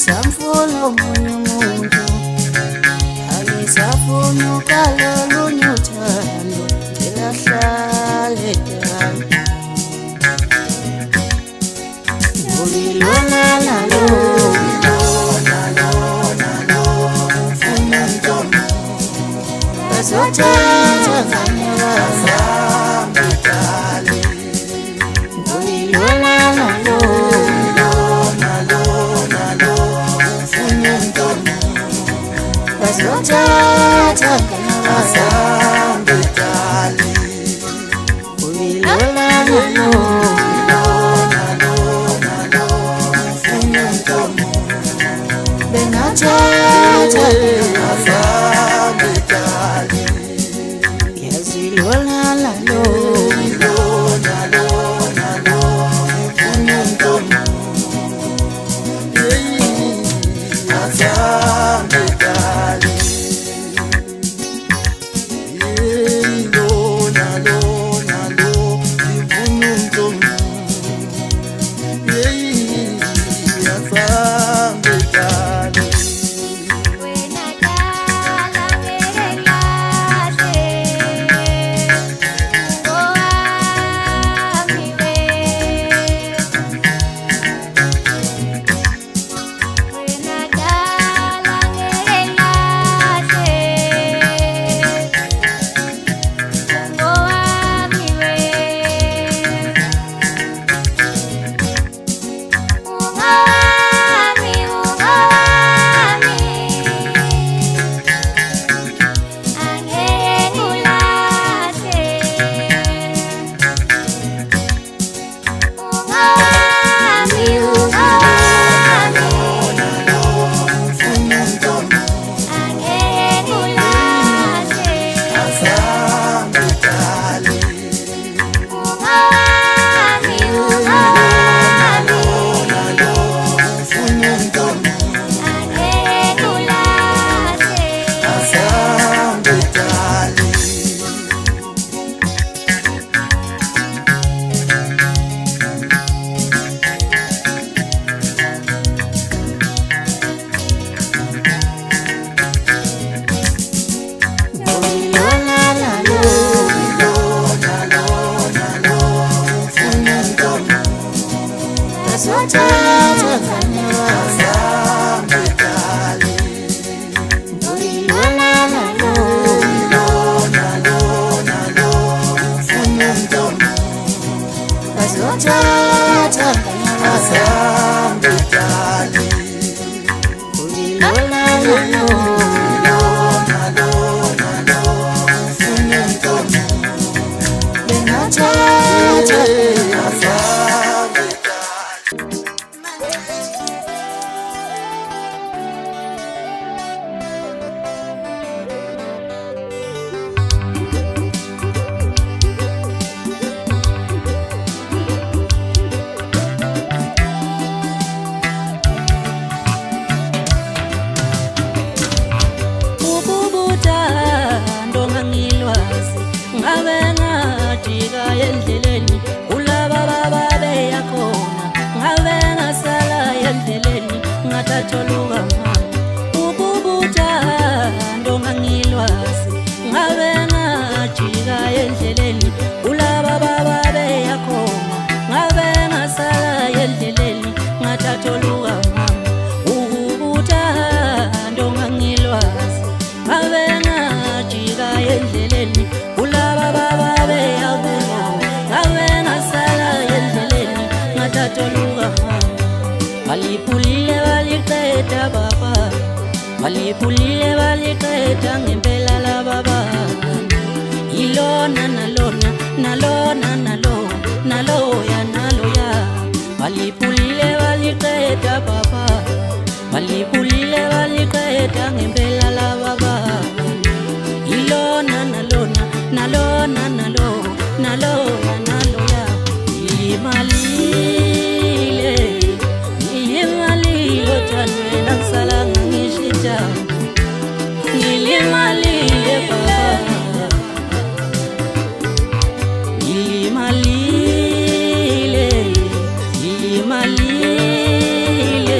Angisamfuna omunye umuntu, angisafuna ukalo lunye uthando, ngelahlale edala. Ngilona nalo, ufuna intombi bazothatha nganyakaza ngidale. Ngilona nalo, ufuna intombi bazothatha nganyakaza ngidale. Ngilona nalo, bengathatha ngiyafamba edale. Ngiyazilona nalo, ngifuna intombi ngiyafamba edale. Walipulile waliketa ngempela la baba. Ilona nalona nalona nalo nalo ya nalo ya. Walipulile waliketa baba. Walipulile waliketa ngempela la baba. Ilona nalona nalona nalo nalo ya nalo ya. Imalile imalile chanwe naksala ngishita. Nilimalile baba, nilimalile, nilimalile.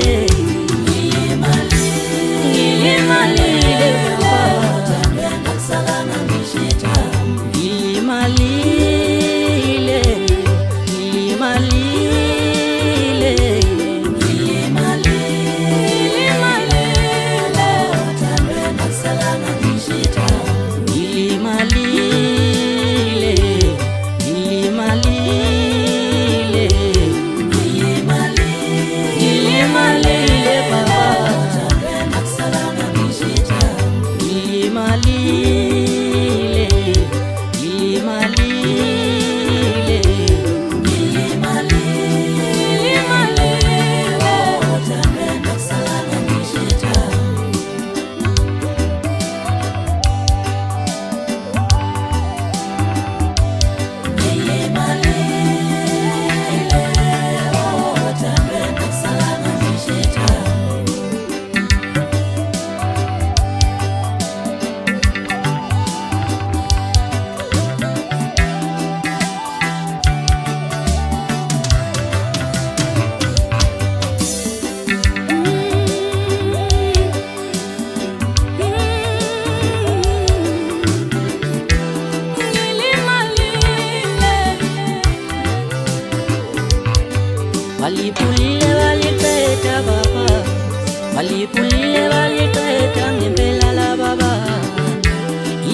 Walipulile waliqeda ngempela laba bantu.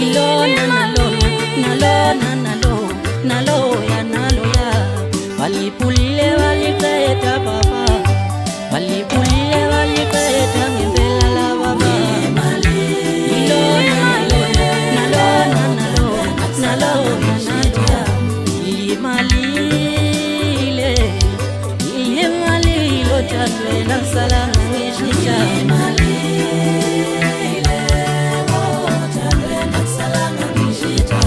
Ilona nalona nalona naloya naloya. Walipulile waliqeda baba. Walipulile waliqeda ngempela laba bantu. Ilona nalona naloya naloya. Imalile lothandwe nakusala ngishintsha. Imalile lothandwe nakusala ngishintsha.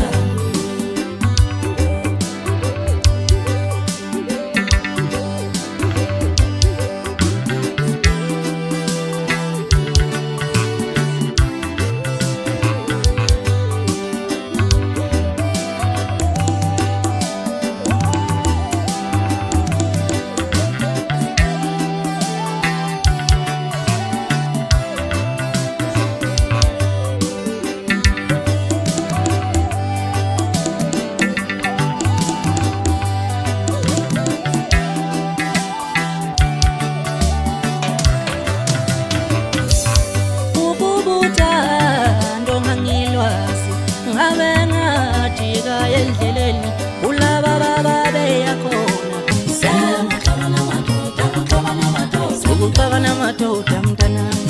Sekuqabana madoda mntanami,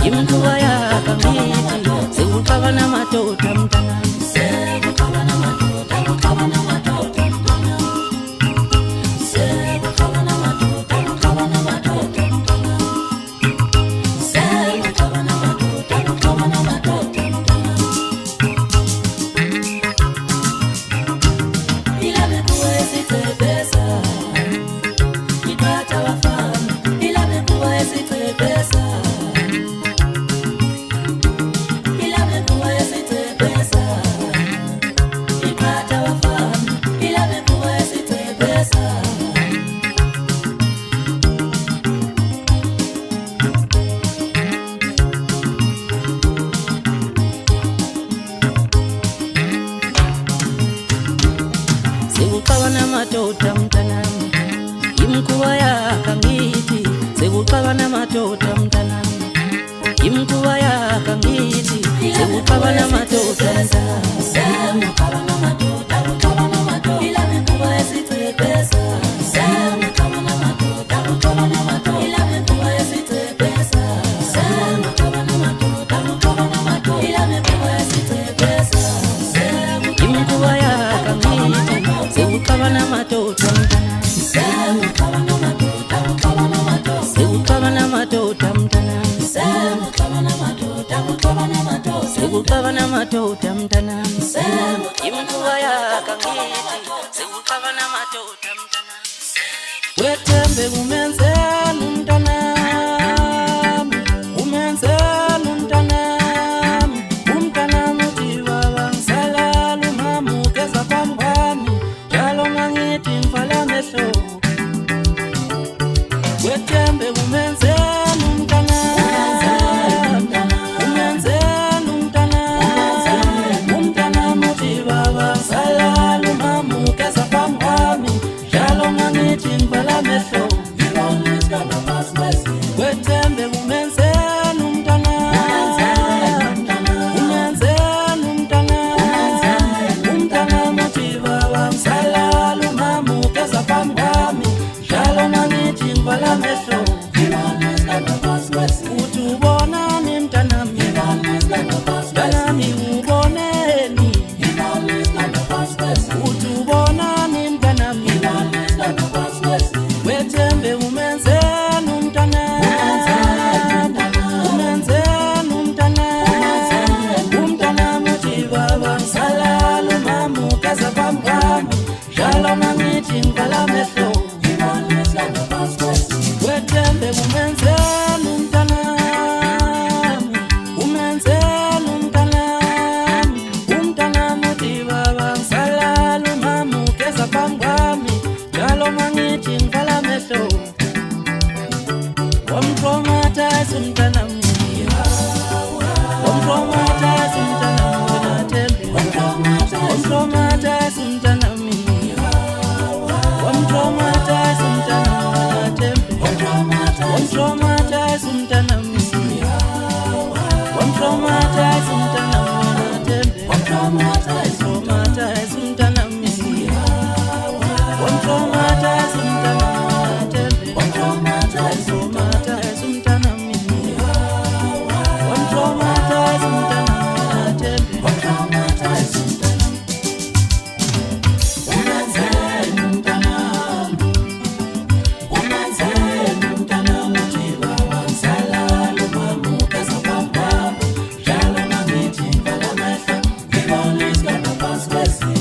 imkuba yakangithi. Sekuqabana madoda mntanami, sekuqabana madoda mntanami, sekuqabana madoda mntanami, sekuqabana madoda mntanami. Ilale kuwezicebeza iqatha wafana. Ilale kuwezicebeza, ilale kuwezicebeza iqatha wafana. Ilale kuwezicebeza. Sekuqabana madoda mntanami, imkuba yakangithi. Sekuqabana madoda mntanami, imkuba yakangithi. Sekuqabana madoda mntanami, sekuqabana madoda mntanami. Ilale kuwezicebeza, sekuqabana madoda mntanami. Ilale kuwezicebeza, sekuqabana madoda mntanami. Ilale kuwezicebeza, imkuba yakangithi. Sekuqabana madoda mntanami, sekuqabana madoda mntanami. Sekuqabana madoda mntanami, sekuqabana madoda mntanami. Sekuqabana madoda mntanami, imkuba yakangithi. Sekuqabana madoda mntanami. Wethembe umenzela umntanami, umenzela umntanami. Umntanami uthi baba ngisalala umamukeza phambi kwami, njalo mangithi ngivala amehlo. Wethembe umenzela umntanami, umenzela umntanami. Umntanami uthi baba ngisalala umamukeza phambi kwami, njalo mangithi ngivala amehlo. Wethembe umenzela umntanami, umenzela umntanami. Umntanami uthi baba ngisalala umamukeza phambi kwami, njalo mangithi ngivala amehlo. Uthi ubonani mntanami, mntanami uboneni. Uthi ubonani mntanami, wethembe umenzela umntanami, umenzela umntanami. Umntanami uthi baba ngisalala umamukeza phambi kwami, njalo mangithi ngivala amehlo. Wethembe umenzela umntanami, umenzela umntanami. Umntanami uthi baba ngisalala umamukeza phambi kwami, njalo mangithi ngivala amehlo. Wamtraumatise umntanami, wamtraumatise umntanami. Wena Thembi, wamtraumatise umntanami, wamtraumatise umntanami. Wena Thembi, Wamtraumatize umntanami, wamtraumatize umntanami wena Thembi, wamtraumatize umntanami, wamtraumatize umntanami wena Thembi, wamtraumatize umntanami, wamtraumatize umntanami wena Thembi, wamtraumatize umntanami. Umenzeni umntanami, umenzeni umntanami uthi baba ngisalala umamukeza pambamba, njalo mangithi ngibala amehlo ngibona isigaba phansi kwezimo.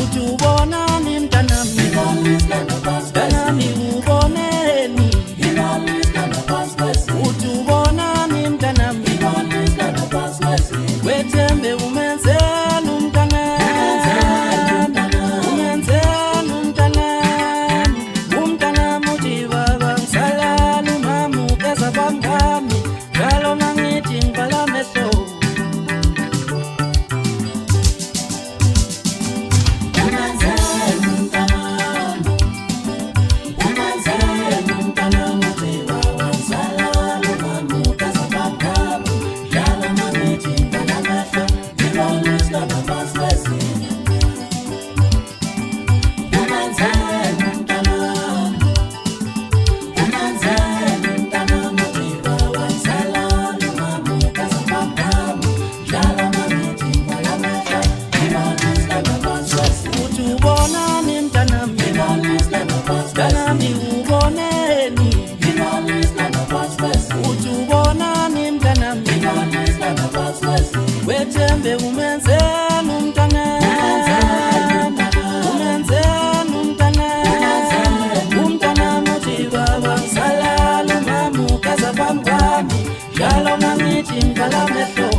Uthi ubonani mntanami, mntanami uboneni, uthi ubonani mntanami, wethembe umenzeni umntanami, umenzeni umntanami, umntanami uthi baba ngisalala umamukeza pambami, njalo mangithi ngibala amehlo. Uthi ubonani mntanami, mntanami uboneni, uthi ubonani mntanami, wethembe umenzeni umntanami, umenzeni umntanami, umntanami uthi baba ngisalala umamukeza pambami, njalo mangithi ngibala amehlo,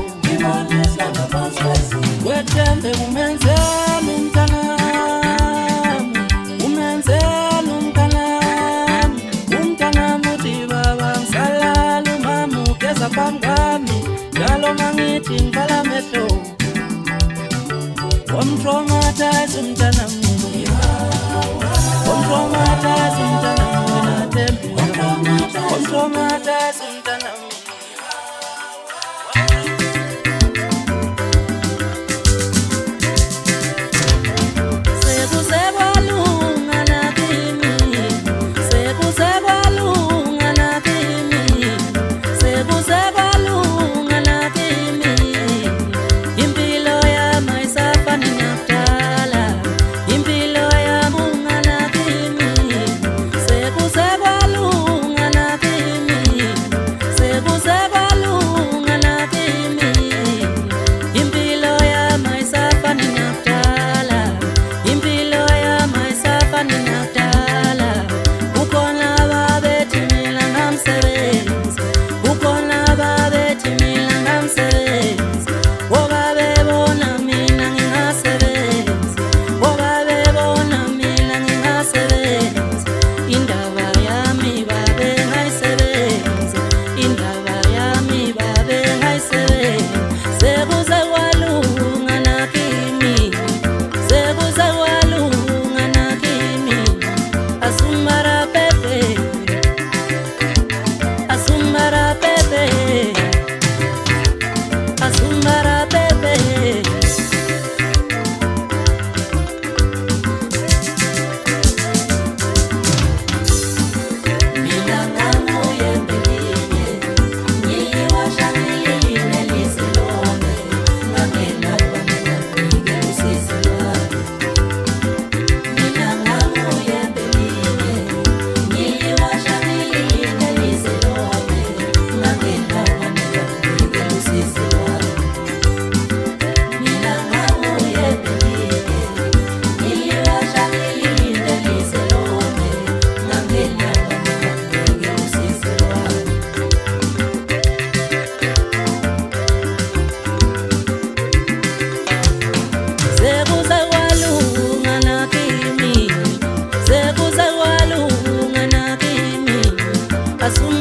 wethembe umenzeni umntanami, umenzeni umntanami, umntanami uthi baba ngisalala umamukeza pambami, njalo mangithi ngibala amehlo. Wamtraumatize umntanami, wamtraumatize umntanami wena Thembi, wamtraumatize umntanami. Sekusebalunga nakimi, sekusebalunga nakimi, sekusebalunga nakimi. Impilo yami ayisafani nakudala, impilo yami unganakimi. Sekusebalunga nakimi, azuma